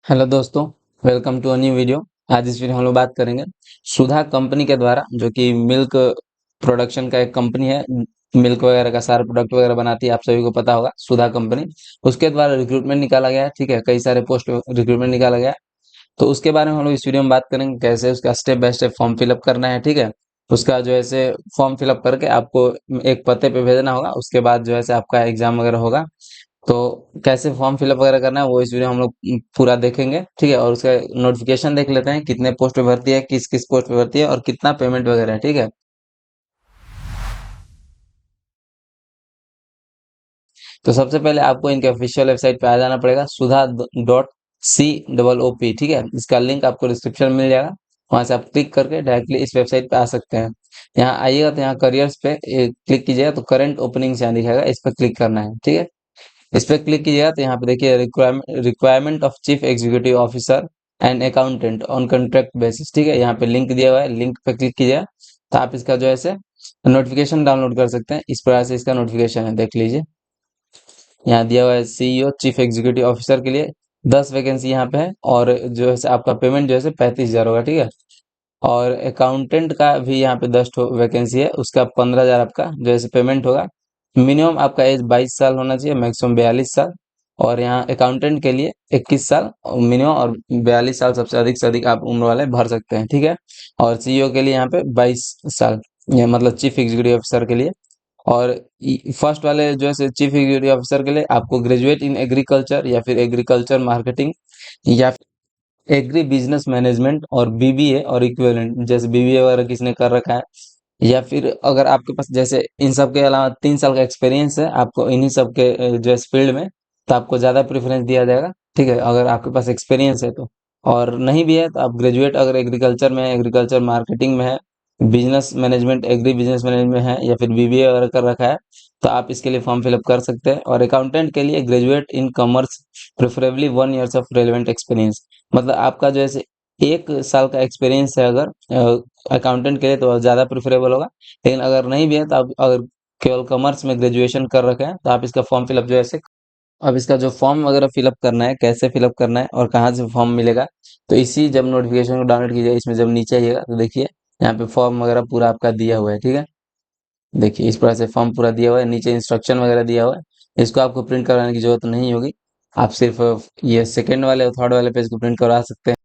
Hello दोस्तों, welcome to a new video. आज इस वीडियो में हम लोग बात करेंगे सुधा कंपनी के द्वारा, जो कि मिल्क प्रोडक्शन का एक कंपनी है। मिल्क वगैरह का सारा प्रोडक्ट वगैरह बनाती है, आप सभी को पता होगा, सुधा कंपनी। उसके द्वारा रिक्रूटमेंट निकाला गया है, ठीक है, कई सारे पोस्ट रिक्रूटमेंट निकाला गया है। तो उसके बारे में हम लोग इस वीडियो में बात करेंगे, कैसे उसका step by step form fill up करना है, ठीक है। उसका जो है से फॉर्म फिलअप करके आपको एक पते पे भेजना होगा, उसके बाद जो है से आपका एग्जाम वगैरह होगा। तो कैसे फॉर्म फिलअप वगैरह करना है वो इस वीडियो हम लोग पूरा देखेंगे, ठीक है। और उसका नोटिफिकेशन देख लेते हैं, कितने पोस्ट पे भर्ती है, किस किस पोस्ट पे भर्ती है और कितना पेमेंट वगैरह है, ठीक है। तो सबसे पहले आपको इनके ऑफिशियल वेबसाइट पे आ जाना पड़ेगा, Sudha dot C double O P, ठीक है। इसका लिंक आपको डिस्क्रिप्शन में मिल जाएगा, वहां से आप क्लिक करके डायरेक्टली इस वेबसाइट पे आ सकते हैं। यहाँ आइएगा तो यहाँ करियर्स पे क्लिक कीजिएगा तो करंट ओपनिंग्स यहाँ दिखाएगा, इस पर क्लिक करना है, ठीक है। इस पे क्लिक कीजिएगा तो यहाँ पे देखिए requirement of chief executive officer and accountant on contract basis, ठीक है। यहाँ पे लिंक दिया हुआ है, लिंक पे क्लिक कीजिएगा तो आप इसका जो है से नोटिफिकेशन डाउनलोड कर सकते हैं। इस प्रकार से इसका नोटिफिकेशन है, देख लीजिए। यहाँ दिया हुआ है सीईओ चीफ एग्जीक्यूटिव ऑफिसर के लिए 10 वैकेंसी यहाँ पे है, और जो है से आपका पेमेंट जो है से 35,000 होगा, ठीक है। और अकाउंटेंट का भी यहाँ पे 10 वैकेंसी है, उसका 15,000 आपका जो है पेमेंट होगा। मिनिमम आपका एज 22 साल होना चाहिए, मैक्सिमम 42 साल। और यहाँ अकाउंटेंट के लिए 21 साल मिनिमम, और 42 साल सबसे अधिक से अधिक आप उम्र वाले भर सकते हैं, ठीक है। और सीईओ के लिए यहाँ पे 22 साल, ये मतलब चीफ एग्जीक्यूटिव ऑफिसर के लिए। और फर्स्ट वाले जो है चीफ एग्जीक्यूटिव ऑफिसर के लिए आपको ग्रेजुएट इन एग्रीकल्चर या फिर एग्रीकल्चर मार्केटिंग या एग्री बिजनेस मैनेजमेंट और बीबीए और इक्विवेलेंट, जैसे बीबीए वगैरह किसने कर रखा है, या फिर अगर आपके पास जैसे इन सब के अलावा 3 साल का एक्सपीरियंस है आपको इन्हीं सब के जो इस फील्ड में, तो आपको ज़्यादा प्रेफरेंस दिया जाएगा, ठीक है, अगर आपके पास एक्सपीरियंस है तो। और नहीं भी है तो आप ग्रेजुएट अगर एग्रीकल्चर में है, एग्रीकल्चर मार्केटिंग में है, business management agri business management में है, या फिर बीबीए वगैरह कर रखा है, तो आप इसके लिए फॉर्म फिलअप कर सकते हैं। और अकाउंटेंट के लिए graduate in commerce, preferably 1 years of relevant experience, मतलब आपका जो है 1 साल का एक्सपीरियंस है अगर अकाउंटेंट के लिए, तो ज़्यादा प्रेफरेबल होगा। लेकिन अगर नहीं भी है तो आप अगर केवल कॉमर्स में ग्रेजुएशन कर रखे हैं तो आप इसका फॉर्म फिलअप जो है से। अब इसका जो फॉर्म वगैरह फिलअप करना है, कैसे फिलअप करना है और कहाँ से फॉर्म मिलेगा, तो इसी जब नोटिफिकेशन को डाउनलोड कीजिए, इसमें जब नीचे आइएगा तो देखिए यहाँ पे फॉर्म वगैरह पूरा आपका दिया हुआ है, ठीक है। देखिए इस प्रकार से फॉर्म पूरा दिया हुआ है, नीचे इंस्ट्रक्शन वगैरह दिया हुआ है। इसको आपको प्रिंट कराने की जरूरत नहीं होगी, आप सिर्फ ये सेकेंड वाले और थर्ड वाले पेज को प्रिंट करवा सकते हैं।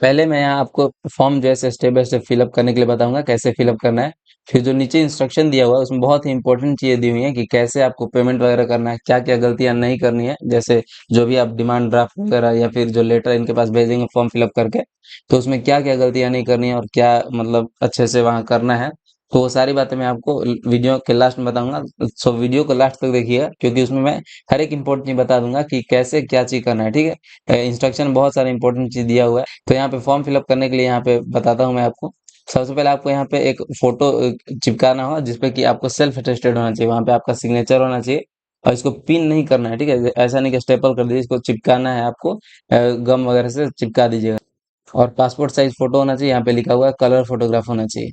पहले मैं यहाँ आपको फॉर्म जैसे स्टेप बाय स्टेप फिलअप करने के लिए बताऊंगा, कैसे फिलअप करना है। फिर जो नीचे इंस्ट्रक्शन दिया हुआ है उसमें बहुत ही इंपॉर्टेंट चीजें दी हुई है कि कैसे आपको पेमेंट वगैरह करना है, क्या क्या गलतियां नहीं करनी है, जैसे जो भी आप डिमांड ड्राफ्ट वगैरह या फिर जो लेटर इनके पास भेजेंगे फॉर्म फिलअप करके, तो उसमें क्या क्या गलतियां नहीं करनी है और क्या मतलब अच्छे से वहाँ करना है। तो वो सारी बातें मैं आपको वीडियो के लास्ट में बताऊंगा, सो वीडियो को लास्ट तक देखिएगा, क्योंकि उसमें मैं हर एक इंपॉर्टेंट चीज बता दूंगा कि कैसे क्या चीज करना है, ठीक है। इंस्ट्रक्शन बहुत सारे इंपॉर्टेंट चीज दिया हुआ है। तो यहाँ पे फॉर्म फिलअप करने के लिए यहाँ पे बताता हूँ मैं आपको। सबसे पहले आपको यहाँ पे एक फोटो चिपकाना होगा, जिसपे कि आपको सेल्फ अटेस्टेड होना चाहिए, वहाँ पे आपका सिग्नेचर होना चाहिए। और इसको पिन नहीं करना है, ठीक है, ऐसा नहीं कि स्टेपल कर दीजिए, इसको चिपकाना है आपको, गम वगैरह से चिपका दीजिएगा। और पासपोर्ट साइज फोटो होना चाहिए, यहाँ पे लिखा हुआ है कलर फोटोग्राफ होना चाहिए।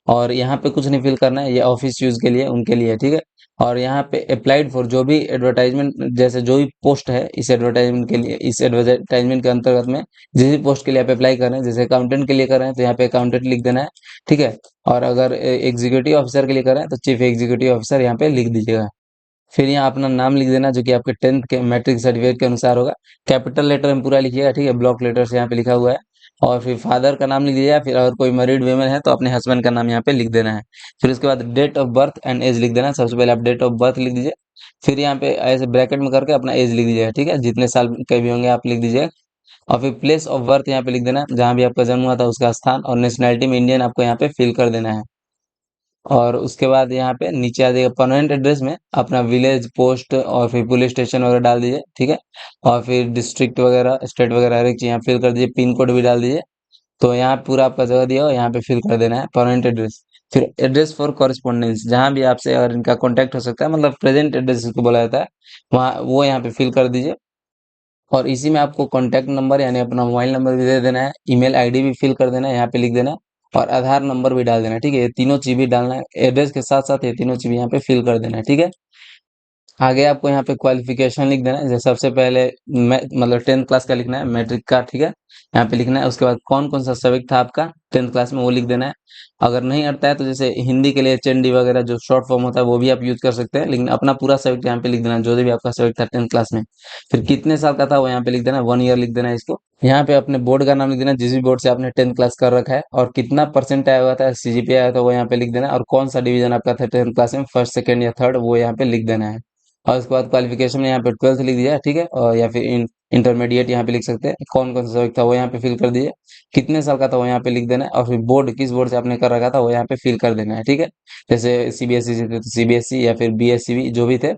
और यहाँ पे कुछ नहीं फिल करना है, ये ऑफिस यूज के लिए उनके लिए, ठीक है। और यहाँ पे अप्लाइड फॉर जो भी एडवर्टाइजमेंट, जैसे जो भी पोस्ट है इस एडवर्टाइजमेंट के लिए, इस एडवर्टाइजमेंट के अंतर्गत में जिस भी पोस्ट के लिए आप अप्लाई कर रहे हैं, जैसे अकाउंटेंट के लिए कर रहे हैं तो यहाँ पे अकाउंटेंट लिख देना है, ठीक है। और अगर एग्जीक्यूटिव ऑफिसर के लिए कर रहे हैं तो चीफ एग्जीक्यूटिव ऑफिसर यहाँ पे लिख दीजिएगा। फिर यहाँ अपना नाम लिख देना, जो कि आपके 10th के मैट्रिक सर्टिफिकेट के अनुसार होगा। कैपिटल लेटर में पूरा लिखिएगा, ठीक है, ब्लॉक लेटर से यहाँ पे लिखा हुआ है। और फिर फादर का नाम लिख दीजिएगा, फिर अगर कोई मैरिड वेमेन है तो अपने हस्बैंड का नाम यहाँ पे लिख देना है। फिर उसके बाद date of birth and age लिख देना है। सबसे पहले आप डेट ऑफ बर्थ लिख दीजिए, फिर यहाँ पे ऐसे ब्रैकेट में करके अपना एज लिख दीजिएगा, ठीक है, जितने साल के भी होंगे आप लिख दीजिएगा। और फिर प्लेस ऑफ बर्थ यहाँ पे लिख देना है, जहाँ भी आपका जन्म हुआ था उसका स्थान, और नेशनैलिटी में इंडियन आपको यहाँ पे फिल कर देना है। और उसके बाद यहाँ पे नीचे आ जाएगा परमानेंट एड्रेस में अपना विलेज पोस्ट और फिर पुलिस स्टेशन वगैरह डाल दीजिए, ठीक है। और फिर डिस्ट्रिक्ट वगैरह स्टेट वगैरह हर एक चीज यहाँ फिल कर दीजिए, पिन कोड भी डाल दीजिए। तो यहाँ पूरा आपका जगह दिया हो, यहाँ पे फिल कर देना है परमानेंट एड्रेस। फिर एड्रेस फॉर कॉरेस्पॉन्डेंस, जहाँ भी आपसे अगर इनका कॉन्टैक्ट हो सकता है, मतलब प्रेजेंट एड्रेस जिसको बोला जाता है, वहाँ वो यहाँ पे फिल कर दीजिए। और इसी में आपको कॉन्टैक्ट नंबर यानी अपना मोबाइल नंबर भी दे देना है, ईमेल आईडी भी फिल कर देना है, यहाँ पे लिख देना है। और आधार नंबर भी डाल देना है, ठीक है, ये तीनों चीज भी डालना है, एड्रेस के साथ साथ ये तीनों चीज यहाँ पे फिल कर देना है, ठीक है। आगे आपको यहाँ पे क्वालिफिकेशन लिख देना है। जैसे सबसे पहले मतलब 10th क्लास का लिखना है, मैट्रिक का, ठीक है। यहाँ पे लिखना है। उसके बाद कौन कौन सा सब्जेक्ट था आपका 10th क्लास में वो लिख देना है। अगर नहीं आता है तो जैसे हिंदी के लिए एचएनडी वगैरह जो शॉर्ट फॉर्म होता है वो भी आप यूज कर सकते हैं, लेकिन अपना पूरा सब्जेक्ट यहाँ पे लिख देना है, जो भी आपका सब्जेक्ट था 10th क्लास में। फिर कितने साल का था वो यहाँ पे लिख देना है, 1 ईयर लिख देना है इसको। यहाँ पे अपने बोर्ड का नाम लिख देना, जिस भी बोर्ड से आपने 10th क्लास कर रखा है, और कितना परसेंट आया हुआ था, सीजीपीए आया था वो यहाँ पे लिख देना है, और कौन सा डिवीजन आपका था 10th क्लास में, फर्स्ट सेकंड या थर्ड, वो यहाँ पे लिख देना है। और उसके बाद क्वालिफिकेशन में यहाँ पे 12th लिख दिया, ठीक है। और या फिर इंटरमीडिएट यहाँ पे लिख सकते हैं। कौन कौन सा सब्जेक्ट था वो यहाँ पे फिल कर दीजिए। कितने साल का था वो यहाँ पे लिख देना है, और फिर बोर्ड किस बोर्ड से आपने कर रखा था वो यहाँ पे फिल कर देना है, ठीक है। जैसे सीबीएसई से थे तो सीबीएसई, या फिर बीएसई जो भी थे।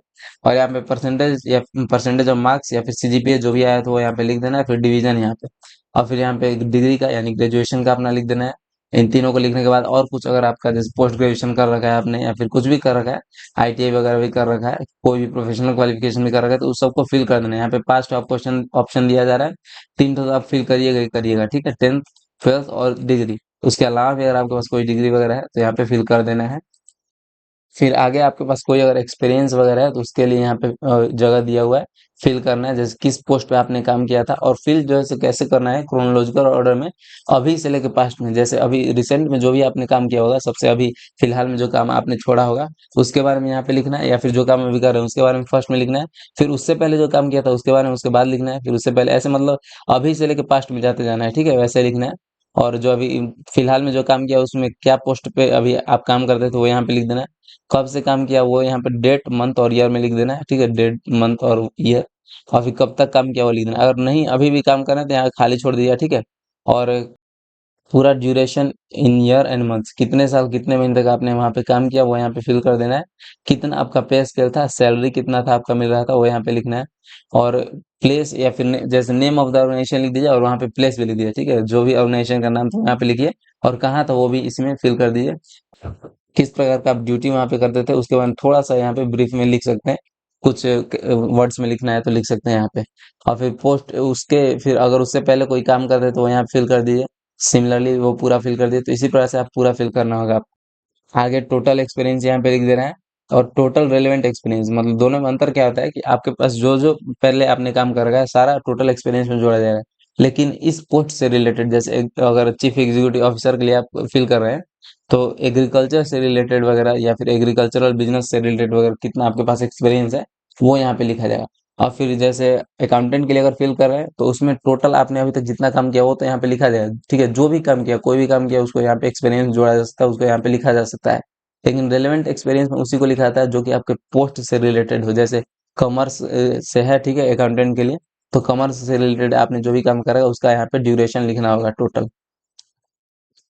और यहाँ पे परसेंटेज या परसेंटेज ऑफ मार्क्स या फिर सीजीपीए जो भी आया था वो यहाँ पे लिख देना है, फिर डिवीजन यहाँ पे। और फिर यहाँ पे डिग्री का यानी ग्रेजुएशन का अपना लिख देना है। इन तीनों को लिखने के बाद और कुछ अगर आपका जैसे पोस्ट ग्रेजुएशन कर रखा है आपने, या फिर कुछ भी कर रखा है, आईटीआई वगैरह भी कर रखा है, कोई भी प्रोफेशनल क्वालिफिकेशन भी कर रखा है, तो उस सबको फिल कर देना है। यहाँ पे 5 क्वेश्चन ऑप्शन दिया जा रहा है, 3 तो आप फिल करिएगा ही करिएगा, ठीक है। 10th, 12th और डिग्री। उसके अलावा भी अगर आपके पास कोई डिग्री वगैरह है तो यहाँ पे फिल कर देना है। फिर आगे आपके पास कोई अगर एक्सपीरियंस वगैरह है तो उसके लिए यहाँ पे जगह दिया हुआ है, फिल करना है, जैसे किस पोस्ट पे आपने काम किया था। और फिल जो है से कैसे करना है, क्रोनोलॉजिकल ऑर्डर में, अभी से लेकर पास्ट में। जैसे अभी रिसेंट में जो भी आपने काम किया होगा, सबसे अभी फिलहाल में जो काम आपने छोड़ा होगा उसके बारे में यहाँ पे लिखना है, या फिर जो काम अभी कर रहे हैं उसके बारे में फर्स्ट में लिखना है। फिर उससे पहले जो काम किया था उसके बारे में उसके बाद लिखना है, फिर उससे पहले, ऐसे मतलब अभी से लेकर पास्ट में जाते जाना है, ठीक है, वैसे लिखना है। और जो अभी फिलहाल में जो काम किया उसमें क्या पोस्ट पे अभी आप काम करते थे वो यहाँ पे लिख देना है। कब से काम किया वो यहाँ पे डेट, मंथ और ईयर में लिख देना है, ठीक है, डेट, मंथ और ईयर। और फिर कब तक काम किया वो लिख देना है। अगर नहीं अभी भी काम कर रहे हैं तो यहाँ खाली छोड़ दीजिए, ठीक है। और पूरा duration in year and months, कितने साल कितने महीने तक आपने वहाँ पे काम किया वो यहाँ पे फिल कर देना है। कितना आपका पे स्केल था, सैलरी कितना था आपका मिल रहा था वो यहाँ पे लिखना है। और प्लेस या फिर जैसे नेम ऑफ द ऑर्गेनाइजेशन लिख दीजिए, और वहाँ पे प्लेस भी लिख दीजिए, ठीक है, जो भी ऑर्गेनाइजेशन का नाम था यहाँ पे लिखिए, और कहाँ था वो भी इसमें फिल कर दीजिए। किस प्रकार का आप ड्यूटी वहाँ पे करते थे उसके बारे में थोड़ा सा यहाँ पे ब्रीफ में लिख सकते हैं। कुछ वर्ड्स में लिखना है तो लिख सकते हैं यहाँ पे। और फिर पोस्ट उसके फिर अगर उससे पहले कोई काम करते तो वो यहाँ फिल कर दीजिए। सिमिलरली वो पूरा फिल कर दिए, तो इसी प्रकार से आप पूरा फिल करना होगा आपको। आगे टोटल एक्सपीरियंस यहाँ पे लिख देना है। और टोटल रेलेवेंट एक्सपीरियंस, मतलब दोनों में अंतर क्या होता है कि आपके पास जो जो पहले आपने काम कर रखा है सारा टोटल एक्सपीरियंस में जोड़ा जाएगा। लेकिन इस पोस्ट से रिलेटेड, जैसे अगर चीफ एग्जीक्यूटिव ऑफिसर के लिए आप फिल कर रहे हैं, तो एग्रीकल्चर से रिलेटेड वगैरह या फिर एग्रीकल्चरल बिजनेस से रिलेटेड वगैरह कितना आपके पास एक्सपीरियंस है वो यहाँ पे लिखा जाएगा। और फिर जैसे अकाउंटेंट के लिए अगर फिल कर रहे हैं तो उसमें टोटल आपने अभी तक जितना काम किया वो तो यहाँ पे लिखा जाएगा, ठीक है। जो भी काम किया, कोई भी काम किया, उसको यहाँ पे एक्सपीरियंस जोड़ा जा सकता है, उसको यहाँ पे लिखा जा सकता है। लेकिन रेलेवेंट एक्सपीरियंस में उसी को लिखा जाता है जो कि आपके पोस्ट से रिलेटेड हो। जैसे कॉमर्स से है, ठीक है, अकाउंटेंट के लिए, तो कॉमर्स से रिलेटेड आपने जो भी काम करा है उसका यहाँ पे ड्यूरेशन लिखना होगा टोटल।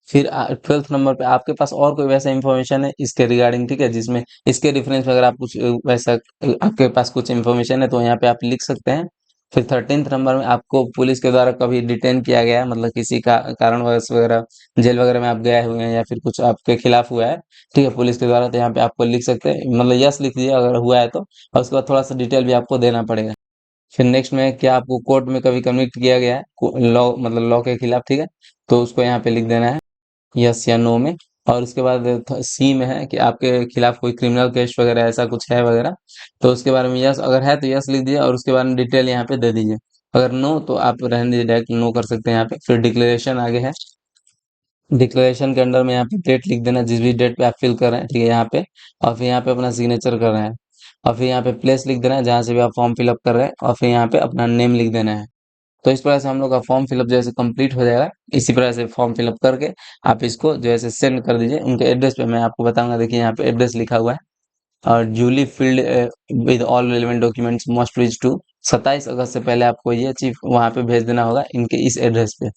फिर 12th नंबर पे आपके पास और कोई वैसा इंफॉर्मेशन है इसके रिगार्डिंग, ठीक है, जिसमें इसके रेफरेंस वगैरह आप कुछ वैसा आपके पास कुछ इंफॉर्मेशन है तो यहाँ पे आप लिख सकते हैं। फिर 13th नंबर में आपको पुलिस के द्वारा कभी डिटेन किया गया है, मतलब किसी का कारणवश वगैरह जेल वगैरह में आप गए हुए हैं, या फिर कुछ आपके खिलाफ हुआ है, ठीक है, पुलिस के द्वारा, तो यहाँ पे आपको लिख सकते हैं, मतलब यस लिख दीजिए अगर हुआ है तो। और उसके बाद थोड़ा सा डिटेल भी आपको देना पड़ेगा। फिर नेक्स्ट में क्या आपको कोर्ट में कभी कन्विक्ट किया गया है लॉ, मतलब लॉ के खिलाफ, ठीक है, तो उसको यहाँ पे लिख देना है, यस या नो में। और उसके बाद सी में है कि आपके खिलाफ कोई क्रिमिनल केस वगैरह ऐसा कुछ है वगैरह, तो उसके बारे में यस, अगर है तो यस लिख दीजिए और उसके बारे में डिटेल यहाँ पे दे दीजिए। अगर नो तो आप रहने दीजिए, डायरेक्ट नो कर सकते हैं यहाँ पे। फिर डिक्लेरेशन आगे है। डिक्लेरेशन के अंडर में यहाँ पे डेट लिख देना, जिस भी डेट पे आप फिल कर रहे हैं, ठीक है, यहाँ पे। और फिर यहाँ पे अपना सिग्नेचर कर रहे हैं। और फिर यहाँ पे प्लेस लिख देना है जहाँ से भी आप फॉर्म फिलअप कर रहे हैं, और फिर यहाँ पे अपना नेम लिख देना है। तो इस प्रकार से हम लोग का फॉर्म फिलअप जैसे कंप्लीट हो जाएगा। इसी प्रकार से फॉर्म फिलअप करके आप इसको जो है सेंड कर दीजिए उनके एड्रेस पे। मैं आपको बताऊंगा, देखिए यहाँ पे एड्रेस लिखा हुआ है, और duly filled with all relevant documents must reach to. 27 अगस्त से पहले आपको ये चीज वहाँ पे भेज देना होगा इनके इस एड्रेस पे,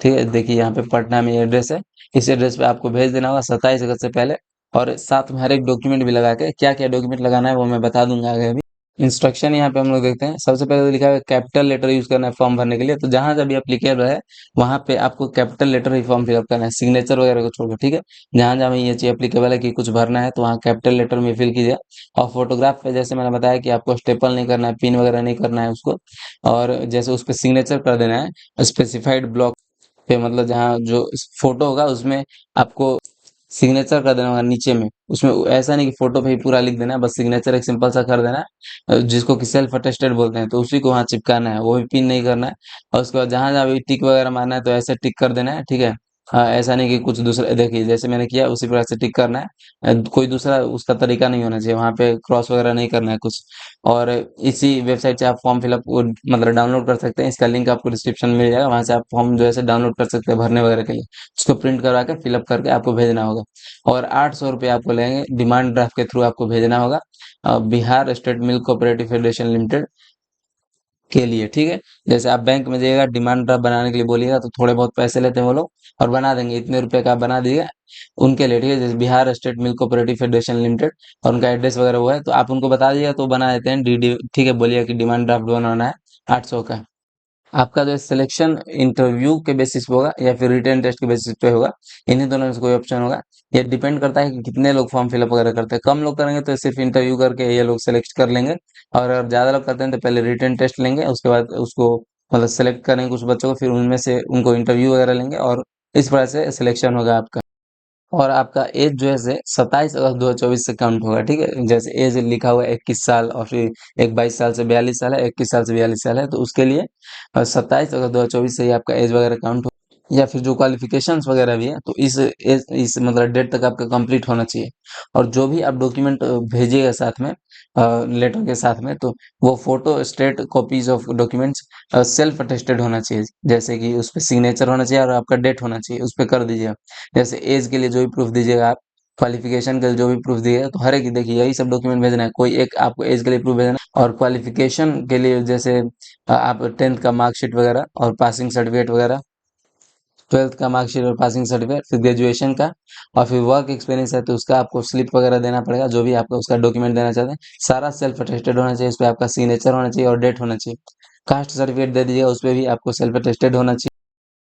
ठीक है। देखिए यहाँ पे पटना में एड्रेस है, इस एड्रेस पे आपको भेज देना होगा 27 अगस्त से पहले। और साथ में हर एक डॉक्यूमेंट भी लगा के, क्या क्या डॉक्यूमेंट लगाना है वो मैं बता दूंगा आगे अभी। इंस्ट्रक्शन यहाँ पे हम लोग देखते हैं। सबसे पहले तो लिखा है कैपिटल लेटर यूज करना है फॉर्म भरने के लिए, तो जहां जब भी एप्लीकेबल है वहां पे आपको कैपिटल लेटर ही फॉर्म फिलअप करना है, सिग्नेचर वगैरह को छोड़कर, ठीक है। जहां जहां ये चीज एप्लीकेबल है कि कुछ भरना है तो वहाँ कैपिटल लेटर में फिल कीजिए। और फोटोग्राफ पे जैसे मैंने बताया कि आपको स्टेपल नहीं करना है, पिन वगैरह नहीं करना है उसको। और जैसे उस पर सिग्नेचर कर देना है स्पेसिफाइड ब्लॉक पे, मतलब जहाँ जो फोटो होगा उसमें आपको सिग्नेचर कर देना होगा नीचे में। उसमें ऐसा नहीं कि फोटो पे ही पूरा लिख देना है, बस सिग्नेचर एक सिंपल सा कर देना है, जिसको कि सेल्फ अटेस्टेड बोलते हैं, तो उसी को वहाँ चिपकाना है, वो भी पिन नहीं करना है। और उसके बाद जहाँ जहाँ भी टिक वगैरह मारना है तो ऐसे टिक कर देना है, ठीक है। हाँ, ऐसा नहीं कि कुछ दूसरा, देखिए जैसे मैंने किया उसी प्रकार से टिक करना है। कोई दूसरा उसका तरीका नहीं होना चाहिए, वहाँ पे क्रॉस वगैरह नहीं करना है कुछ। और इसी वेबसाइट से आप फॉर्म फिलअप मतलब डाउनलोड कर सकते हैं, इसका लिंक आपको डिस्क्रिप्शन में मिल जाएगा, वहाँ से आप फॉर्म जो है डाउनलोड कर सकते हैं भरने वगैरह के लिए। उसको प्रिंट करवा के फिलअप करके आपको भेजना होगा। और 800 रुपये आपको लेंगे, डिमांड ड्राफ्ट के थ्रू आपको भेजना होगा Bihar state milk cooperative federation limited के लिए, ठीक है। जैसे आप बैंक में जाइएगा, डिमांड ड्राफ्ट बनाने के लिए बोलिएगा तो थोड़े बहुत पैसे लेते हैं वो लोग, और बना देंगे, इतने रुपए का आप बना दीजिएगा उनके लिए, ठीक है। जैसे Bihar state milk cooperative federation limited, और उनका एड्रेस वगैरह वो है, तो आप उनको बता दीजिएगा तो बना देते हैं डीडी, ठीक है। बोलिए कि डिमांड ड्राफ्ट बनाना है 800 का। आपका जो है सिलेक्शन इंटरव्यू के बेसिस पे होगा या फिर रिटन टेस्ट के बेसिस पे होगा, इन्हीं दोनों में से कोई ऑप्शन होगा। ये डिपेंड करता है कि कितने लोग फॉर्म फिलअप वगैरह करते हैं। कम लोग करेंगे तो सिर्फ इंटरव्यू करके ये लोग सेलेक्ट कर लेंगे, और अगर ज़्यादा लोग करते हैं तो पहले रिटन टेस्ट लेंगे, उसके बाद उसको मतलब सेलेक्ट करेंगे कुछ बच्चों को, फिर उनमें से उनको इंटरव्यू वगैरह लेंगे, और इस प्रकार से सिलेक्शन होगा आपका। और आपका एज जो है से 27 अगस्त 2024 से काउंट होगा, ठीक है। जैसे एज लिखा हुआ है 21 साल, और फिर एक 22 साल से 42 साल है, 21 साल से 42 साल है, तो उसके लिए 27 अगस्त 2024 से ही आपका एज वगैरह काउंट हो। या फिर जो क्वालिफिकेशंस वगैरह भी है तो इस मतलब डेट तक आपका कंप्लीट होना चाहिए। और जो भी आप डॉक्यूमेंट भेजिएगा साथ में, लेटर के साथ में, तो वो photo state copies of documents self attested होना चाहिए, जैसे कि उस पर सिग्नेचर होना चाहिए और आपका डेट होना चाहिए, उस पर कर दीजिए। जैसे एज के लिए जो भी प्रूफ दीजिएगा आप, क्वालिफिकेशन के लिए जो भी प्रूफ दिएगा, तो हर एक देखिए यही सब डॉक्यूमेंट भेजना है, कोई एक आपको एज के लिए प्रूफ भेजना है, और क्वालिफिकेशन के लिए जैसे आप 10th का मार्कशीट वगैरह और पासिंग सर्टिफिकेट वगैरह, 12th का मार्कशीट और पासिंग सर्टिफिकेट, फिर ग्रेजुएशन का, और फिर वर्क एक्सपीरियंस है तो उसका आपको स्लिप वगैरह देना पड़ेगा, जो भी आपका उसका डॉक्यूमेंट देना चाहते हैं, सारा सेल्फ अटेस्टेड होना चाहिए, उस पर आपका सिग्नेचर होना चाहिए और डेट होना चाहिए। कास्ट सर्टिफिकेट दे दीजिएगा, उस पर भी आपको सेल्फ अटेस्टेड होना चाहिए।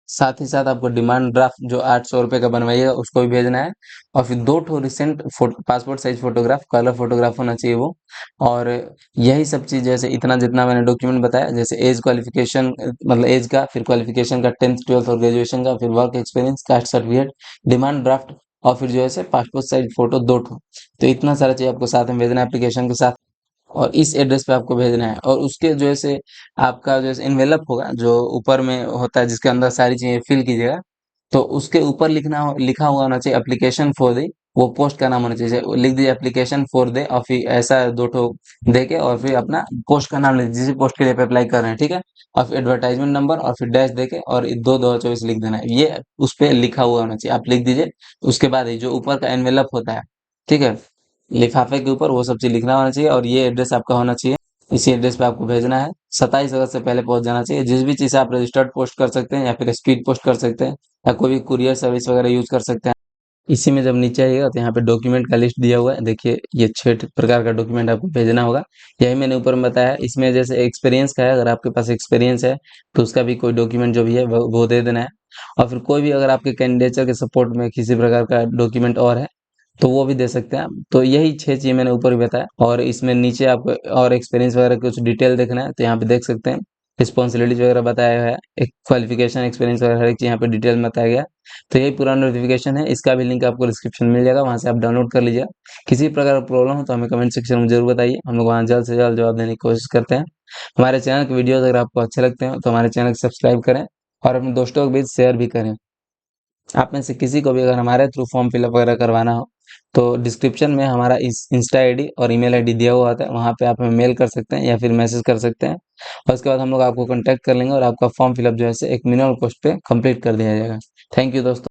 साथ ही साथ आपको डिमांड ड्राफ्ट जो 800 रुपये का बनवाइएगा उसको भी भेजना है, और फिर 2 recent passport size photograph, colour photograph होना चाहिए वो। और यही सब चीज़, जैसे इतना जितना मैंने डॉक्यूमेंट बताया, जैसे एज क्वालिफिकेशन मतलब एज का, फिर क्वालिफिकेशन का 10th 12th और ग्रेजुएशन का, फिर work experience, caste certificate, demand draft, और फिर जो है पासपोर्ट साइज फोटो 2 तो इतना सारा चीज़ आपको साथ में भेजना है एप्लीकेशन के साथ, और इस एड्रेस पे आपको भेजना है। और उसके जो है से आपका जो है इन्वेलप होगा जो ऊपर में होता है, जिसके अंदर सारी चीजें फिल कीजिएगा, तो उसके ऊपर लिखा हुआ होना चाहिए एप्लीकेशन फॉर द, वो पोस्ट का नाम होना चाहिए, वो लिख दीजिए एप्लीकेशन फॉर दे, और फिर ऐसा 2 दे के, और फिर अपना पोस्ट का नाम लिख दीजिए, जिस पोस्ट के लिए आप अप्लाई कर रहे हैं, ठीक है। और फिर एडवर्टाइजमेंट नंबर, और फिर डैश दे के, और 2/2024 लिख देना है, ये उस पे लिखा हुआ होना चाहिए, आप लिख दीजिए। उसके बाद ही जो ऊपर का एनवेलप होता है, ठीक है, लिफाफे के ऊपर वो सब चीज लिखना होना चाहिए, और ये एड्रेस आपका होना चाहिए, इसी एड्रेस पे आपको भेजना है। 27 अगस्त से पहले पहुंच जाना चाहिए। जिस भी चीज़ से आप रजिस्टर्ड पोस्ट कर सकते हैं, या फिर स्पीड पोस्ट कर सकते हैं, या कोई भी कुरियर सर्विस वगैरह यूज कर सकते हैं। इसी में जब नीचे आइएगा तो यहाँ पे डॉक्यूमेंट का लिस्ट दिया हुआ है, देखिए ये 6 प्रकार का डॉक्यूमेंट आपको भेजना होगा। यही मैंने ऊपर में बताया। इसमें जैसे एक्सपीरियंस का है, अगर आपके पास एक्सपीरियंस है तो उसका भी कोई डॉक्यूमेंट जो भी है वो दे देना है। और फिर कोई भी अगर आपके कैंडिडेचर के सपोर्ट में किसी प्रकार का डॉक्यूमेंट और है तो वो भी दे सकते हैं आप। तो यही 6 चीज़ मैंने ऊपर भी बताया, और इसमें नीचे आपको और एक्सपीरियंस वगैरह कुछ डिटेल देखना है तो यहाँ पे देख सकते हैं। रिस्पॉन्सिबिलिटीज वगैरह बताया है, एक क्वालिफिकेशन एक्सपीरियंस वगैरह हर एक चीज़ यहाँ पे डिटेल में बताया गया है। तो यही पूरा नोटिफिकेशन है, इसका भी लिंक आपको डिस्क्रिप्शन में मिल जाएगा, वहाँ से आप डाउनलोड कर लीजिएगा। किसी प्रकार का प्रॉब्लम हो तो हमें कमेंट सेक्शन में जरूर बताइए, हम लोग वहाँ जल्द से जल्द जवाब देने की कोशिश करते हैं। हमारे चैनल के वीडियोस अगर आपको अच्छे लगते हैं तो हमारे चैनल को सब्सक्राइब करें, और अपने दोस्तों के बीच शेयर भी करें। आप में से किसी को भी अगर हमारे थ्रू फॉर्म फिलअप वगैरह करवाना हो तो डिस्क्रिप्शन में हमारा इस इंस्टा आईडी और ईमेल आईडी दिया हुआ होता है, वहाँ पे आप हमें मेल कर सकते हैं या फिर मैसेज कर सकते हैं, और उसके बाद हम लोग आपको कांटेक्ट कर लेंगे और आपका फॉर्म फिलअप जो है एक मिनिमम कॉस्ट पे कंप्लीट कर दिया जाएगा। थैंक यू दोस्तों।